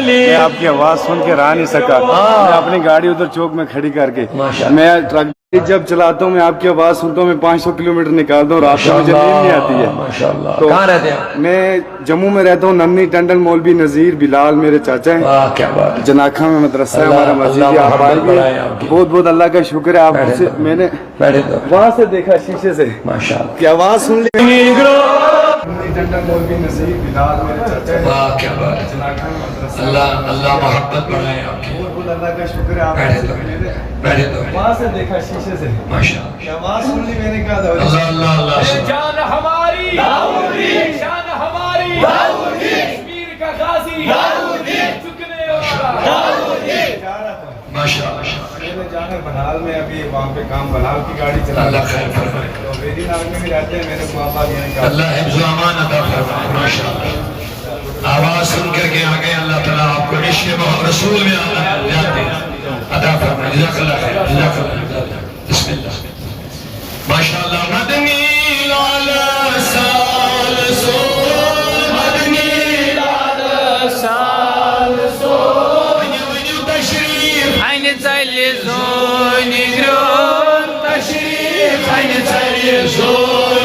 मैं आपकी आवाज सुन के रहा नहीं सका, मैं अपनी गाड़ी उधर चौक में खड़ी करके, मैं ट्रक जब चलाता हूँ मैं आपकी आवाज सुनता हूँ, मैं 500 किलोमीटर निकालता हूँ, रात में मुझे नींद नहीं आती है। माशाअल्लाह। तो कहाँ रहते हैं? मैं जम्मू में रहता हूँ। नन्ही टंडन मौलवी नजीर बिलाल मेरे चाचा हैं। वाह क्या बात है। जनाखा में मदरसा है हमारा, मस्जिद है। आप आए भी, बहुत बहुत अल्लाह का शुक्र है। आपसे मैंने बैठे तो वहाँ से देखा शीशे से माशाअल्लाह की आवाज सुन ली। नन्ही टंडन मौलवी नजीर बिलाल मेरे चाचा हैं। वाह क्या बात है। जनाखा में मदरसा। अल्लाह अल्लाह मोहब्बत बढ़ाए आपकी। बहुत बहुत अल्लाह का शुक्र है। बैठे तो बैठे तो वहाँ से देखा शीशे से, माशाअल्लाह। आवाज सुन ली, मैंने कहा था अल्लाह अल्लाह अल्लाह। जान हमारी दाऊदी, शान हमारी दाऊदी, कश्मीर का गाजी दाऊदी, झुकने वाला दाऊदी। माशाअल्लाह। मैंने जाना बनाल में, अभी वहाँ पे काम बनाल की गाड़ी चला। अल्लाह खैर फरमाए। तो वेरी नाग में भी रहते हैं मेरे माँ बाप, यहाँ का अल्लाह हिफ्ज़ व अमान अता फरमाए। माशाअल्लाह। आवाज सुन करके आ गए, अल्लाह ताला आपको इश्क़ मोहम्मद रसूल में अता फरमाए। जज़ाकल्लाह खैर, जज़ाकल्लाह खैर। बिस्मिल्लाह। माशाअल्लाह। मदनी लाला साल सो, मदनी लाला साल सो, वन्यू तशरीफ Aynı zayli zoni gron taşrif, aynı zayli zoni